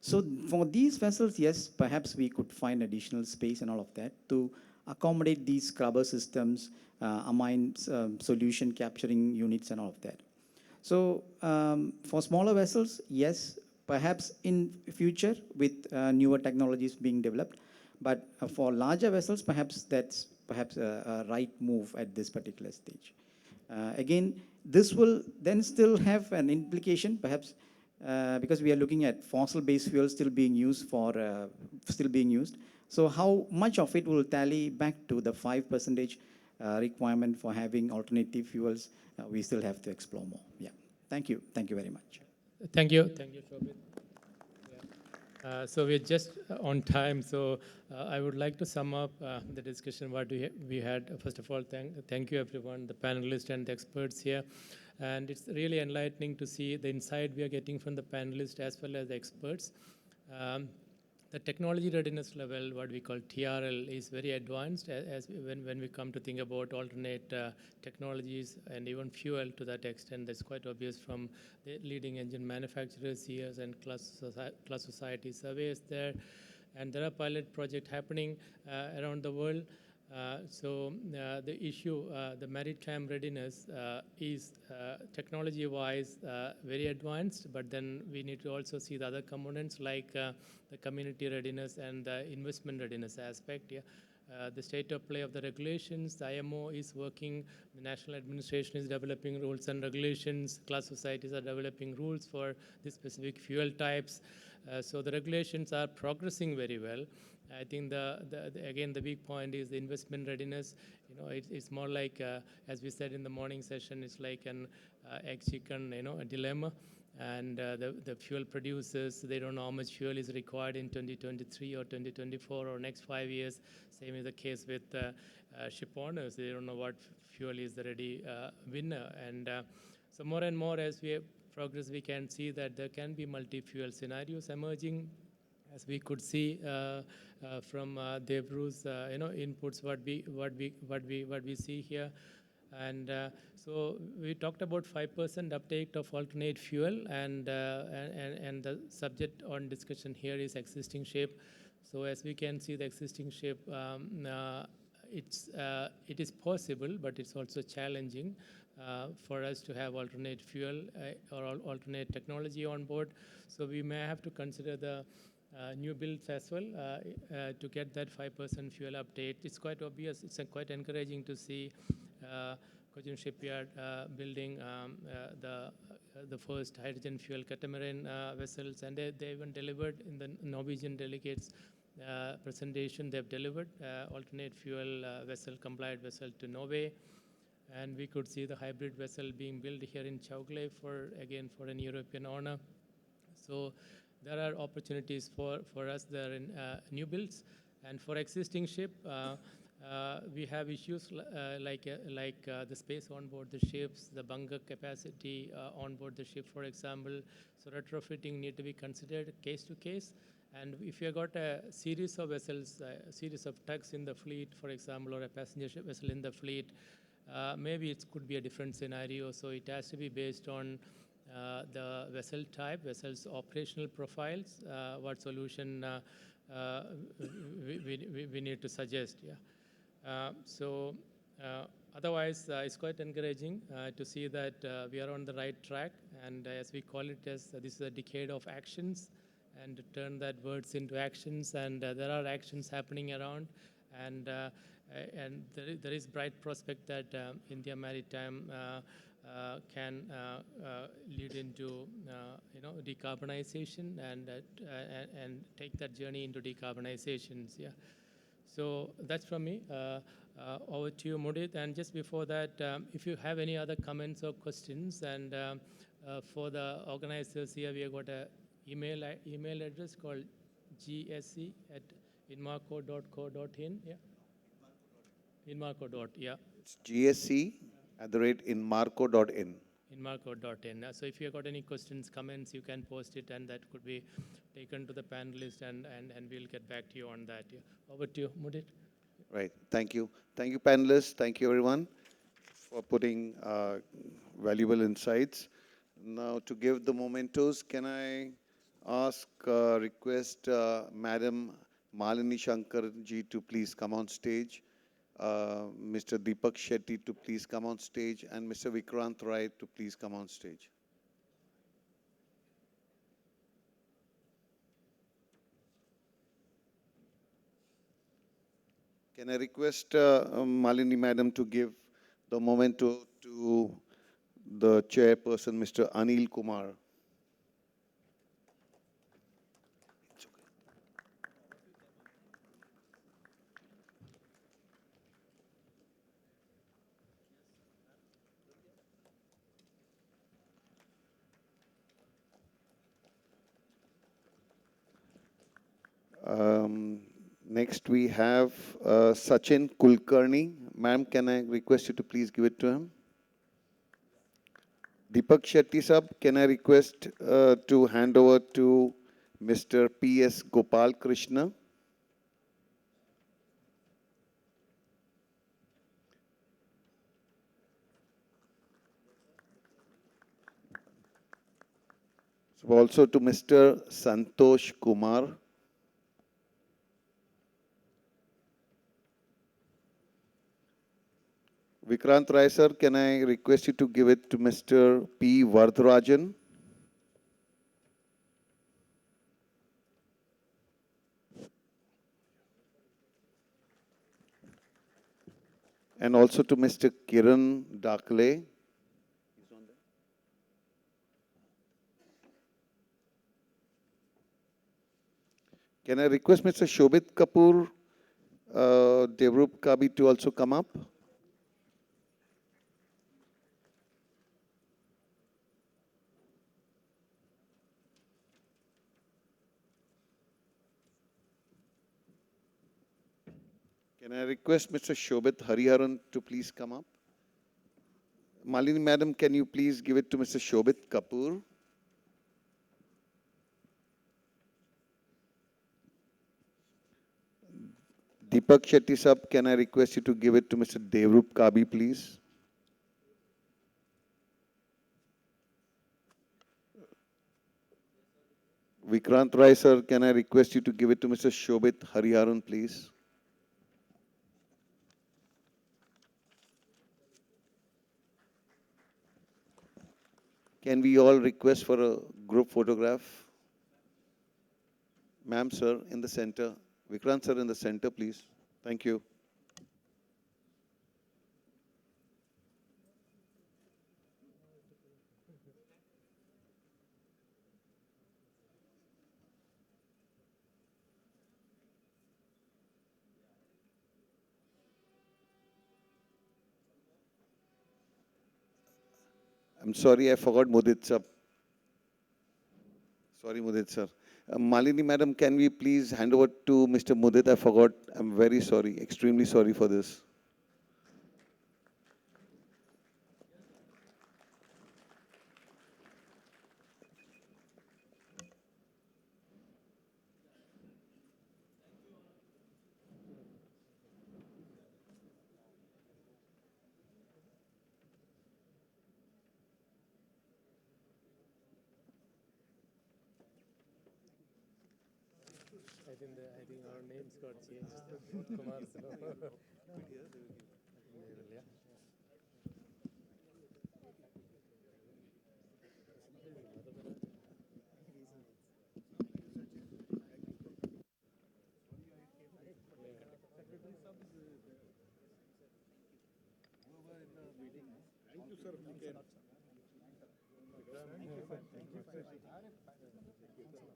So for these vessels, yes, perhaps we could find additional space and all of that to accommodate these scrubber systems, amine solution capturing units and all of that. So for smaller vessels, yes, perhaps in future with newer technologies being developed, but for larger vessels, perhaps that's perhaps a right move at this particular stage. Again, this will then still have an implication, perhaps because we are looking at fossil-based fuels still being used for still being used. So how much of it will tally back to the 5% requirement for having alternative fuels? We still have to explore more. Yeah. Thank you. Thank you very much. Thank you, Shobit. So we're just on time. So I would like to sum up the discussion what we had. First of all, thank you everyone, the panelists and the experts here. And it's really enlightening to see the insight we are getting from the panelists as well as the experts. The technology readiness level, what we call TRL, is very advanced when we come to think about alternate technologies and even fuel to that extent. That's quite obvious from the leading engine manufacturers here and class society surveys there. And there are pilot projects happening around the world. So the issue, the maritime readiness is technology-wise very advanced, but then we need to also see the other components like the community readiness and the investment readiness aspect. Yeah. The state of play of the regulations, the IMO is working, the national administration is developing rules and regulations, class societies are developing rules for the specific fuel types. So the regulations are progressing very well. I think again the big point is the investment readiness. You know, it's more like as we said in the morning session, it's like an egg chicken, a dilemma. And the fuel producers, they don't know how much fuel is required in 2023 or 2024 or next 5 years. Same is the case with ship owners. They don't know what fuel is the ready winner. And so more and more as we progress, we can see that there can be multi-fuel scenarios emerging, as we could see from Devrup's inputs, what we see here. And so we talked about 5% uptake of alternate fuel, and the subject on discussion here is existing ship. So as we can see, the existing ship, it is possible, but it's also challenging for us to have alternate fuel or alternate technology on board. So we may have to consider the new builds as well to get that 5% fuel update. It's quite obvious. It's quite encouraging to see Cochin Shipyard building the first hydrogen fuel catamaran vessels, and they even delivered in the Norwegian delegates presentation. They've delivered alternate fuel vessel, compliant vessel to Norway. And we could see the hybrid vessel being built here in Chowgle for an European owner. So there are opportunities for us there in new builds. And for existing ship, we have issues like the space on board the ships, the bunker capacity on board the ship, for example. So retrofitting need to be considered case to case. And if you have got a series of vessels, a series of tugs in the fleet, for example, or a passenger ship vessel in the fleet, maybe it could be a different scenario. So it has to be based on the vessel type, vessel's operational profiles, what solution we need to suggest. Yeah. Otherwise, it's quite encouraging to see that we are on the right track. And as we call it, as this is a decade of actions, and to turn that words into actions. And there are actions happening around. And there is bright prospect that India Maritime can lead into decarbonization and take that journey into decarbonizations. Yeah. So that's from me. Over to you, Mudit. And just before that, if you have any other comments or questions, and for the organizers here, we have got an email address called gsc@inmarco.co.in. Yeah. Inmarco. Yeah. It's gsc@inmarco.in. Inmarco.in. So if you have got any questions, comments, you can post it, and that could be taken to the panelists, and we'll get back to you on that. Yeah. Over to you, Mudit. Right. Thank you. Thank you, panelists. Thank you, everyone, for putting valuable insights. Now, to give the mementos, can I request Madam Malini Shankar ji to please come on stage, Mr. Deepak Shetty to please come on stage, and Mr. Vikrant Rai to please come on stage. Can I request Malini Madam to give the memento to the chairperson, Mr. Anil Kumar? Next, we have Sachin Kulkarni. Ma'am, can I request you to please give it to him? Deepak Shetty sab, can I request to hand over to Mr. S Gopalakrishna? So also to Mr. Santosh Kumar. Vikrant Rai sir, can I request you to give it to Mr. P. Varadarajan? And also to Mr. Kiran Dakle. Can I request Mr. Shobit Kapoor, Devrup Kabi to also come up? Can I request Mr. Shobit Hariharan to please come up? Malini Madam, can you please give it to Mr. Shobit Kapoor? Deepak Shetty sab, can I request you to give it to Mr. Devrup Kabi, please? Vikrant Rai sir, can I request you to give it to Mr. Shobit Hariharan, please? Can we all request for a group photograph? Ma'am, sir, in the center. Vikrant sir, in the center, please. Thank you. I'm sorry, I forgot Mudit sir. Sorry, Mudit sir. Malini Madam, can we please hand over to Mr. Mudit? I forgot. I'm very sorry, extremely sorry for this. I think our names got changed to Kumar. So. Thank you, sir.